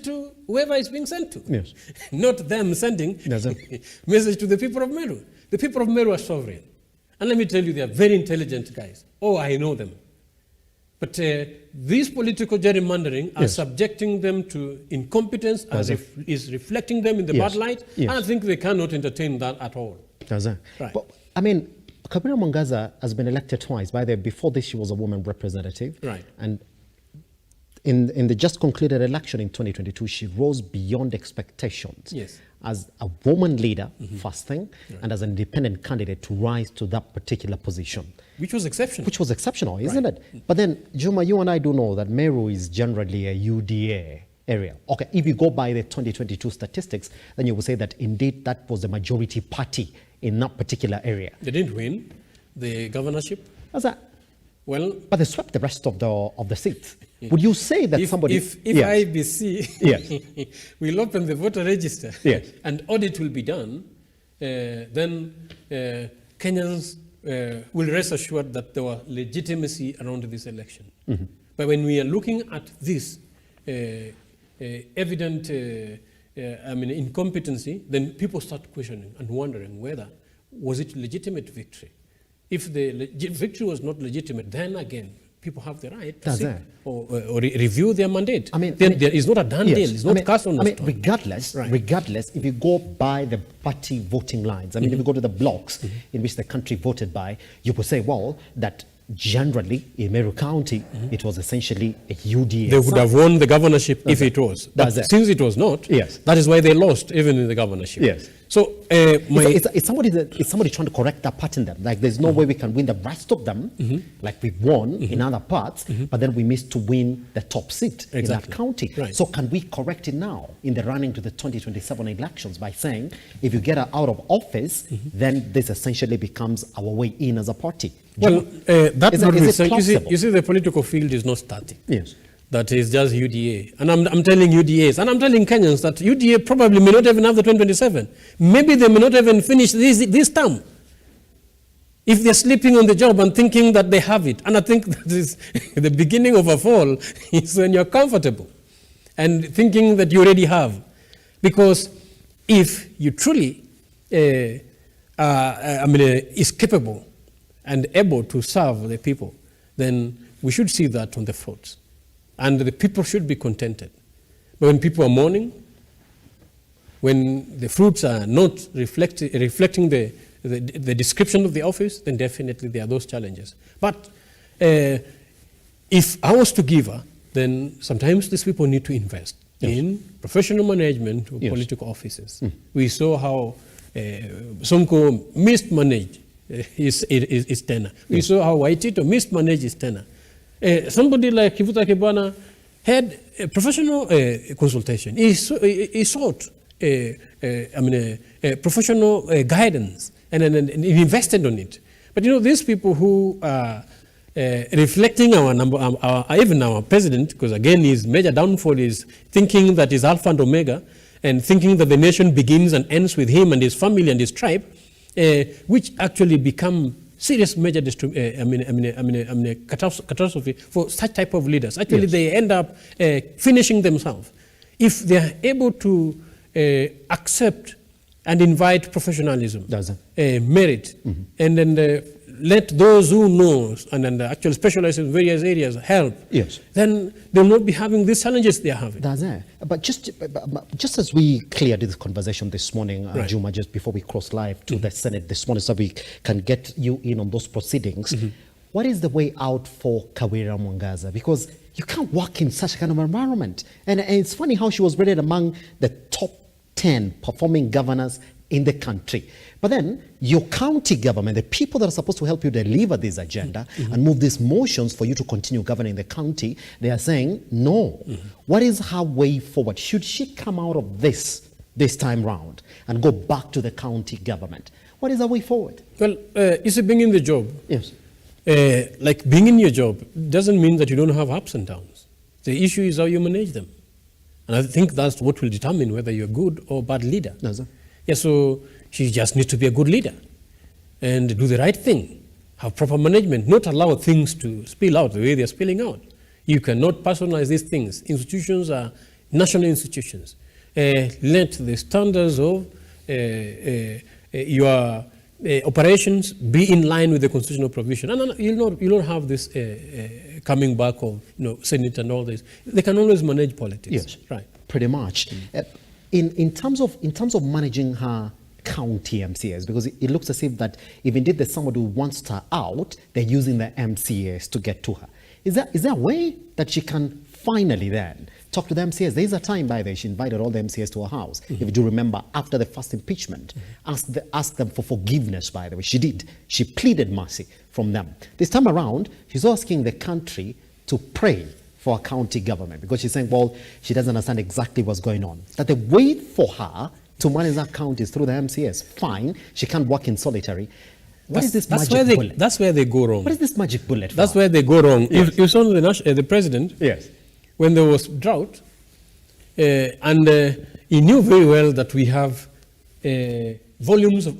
to whoever is being sent to. Yes. Not them sending message to the people of Meru. The people of Meru are sovereign. And let me tell you, they are very intelligent guys. Oh, I know them. But this political gerrymandering are subjecting them to incompetence, is reflecting them in the bad light, and I think they cannot entertain that at all. Right. But, I mean, Kawira Mwangaza has been elected twice. By the way, before this, she was a woman representative. Right. And in the just concluded election in 2022, she rose beyond expectations. Yes. As a woman leader, first thing, and as an independent candidate to rise to that particular position. Which was exceptional. Which was exceptional, isn't it? But then, Juma, you and I do know that Meru is generally a UDA area. Okay, if you go by the 2022 statistics, then you will say that indeed that was the majority party in that particular area. They didn't win the governorship. How's that? Well, but they swept the rest of the seats. Would you say that somebody... If IBC will open the voter register and audit will be done, then Kenyans will rest assured that there was legitimacy around this election. But when we are looking at this evident incompetency, then people start questioning and wondering whether was it legitimate victory. If the victory was not legitimate, then again, people have the right to seek or review their mandate. There is not a done deal. It's not cast on the stone. Regardless, if you go by the party voting lines, if you go to the blocks in which the country voted by, you would say, well, that generally in Meru County, it was essentially a UDA. They would have won the governorship if it was. But since it was not, that is why they lost even in the governorship. Yes. So it's somebody trying to correct that pattern then. Like there's no way we can win the rest of them, like we've won in other parts, but then we missed to win the top seat in that county. So can we correct it now in the running to the 2027 elections by saying if you get her out of office, then this essentially becomes our way in as a party? Well, that's not research. You see, the political field is not static. Yes. That is just UDA. And I'm telling UDAs, and I'm telling Kenyans that UDA probably may not even have the 2027. Maybe they may not even finish this term. If they're sleeping on the job and thinking that they have it. And I think that is the beginning of a fall is when you're comfortable and thinking that you already have. Because if you truly is capable and able to serve the people, then we should see that on the fruits. And the people should be contented. But when people are mourning, when the fruits are not reflecting the description of the office, then definitely there are those challenges. But if I was to give her, then sometimes these people need to invest in professional management of political offices. We saw how Sonko mismanaged his tenure. We saw how Waitito mismanaged his tenure. Somebody like Kivuta Kibwana had a professional consultation. He sought professional guidance and invested on it. But you know, these people who are reflecting even our president, because again his major downfall is thinking that he's Alpha and Omega and thinking that the nation begins and ends with him and his family and his tribe, which actually become serious major catastrophe for such type of leaders. Actually, they end up finishing themselves. If they are able to accept and invite professionalism, merit, and then let those who know and then actually specialize in various areas help, then they'll not be having these challenges they are having. But just as we cleared this conversation this morning, Juma, just before we cross live to the Senate this morning, so we can get you in on those proceedings, what is the way out for Kawira Mwangaza? Because you can't work in such a kind of environment. And it's funny how she was rated among the top 10 performing governors in the country. But then your county government, the people that are supposed to help you deliver this agenda and move these motions for you to continue governing the county, they are saying no. What is her way forward? Should she come out of this time round and go back to the county government? What is her way forward? Well, is it being in the job? Yes. Like being in your job doesn't mean that you don't have ups and downs. The issue is how you manage them. And I think that's what will determine whether you're a good or bad leader. Yeah, so she just needs to be a good leader and do the right thing, have proper management, not allow things to spill out the way they're spilling out. You cannot personalize these things. Institutions are national institutions, let the standards of your operations be in line with the constitutional provision. And you'll not have this coming back of Senate and all this. They can always manage politics. Yes, right. Pretty much. In terms of managing her county MCAs, because it looks as if that if indeed there's somebody who wants her out, they're using the MCAs to get to her. Is there a way that she can finally then talk to the MCAs? There is a time, by the way, she invited all the MCAs to her house. If you do remember, after the first impeachment, asked them for forgiveness, by the way. She did. She pleaded mercy from them. This time around, she's asking the country to pray for a county government, because she's saying, well, she doesn't understand exactly what's going on. That the way for her to manage her counties through the MCAs, fine, she can't work in solitary. What is this magic bullet? That's where they go wrong. What is this magic bullet for? That's where they go wrong. Yes. You saw the president, yes, when there was drought, and he knew very well that we have volumes of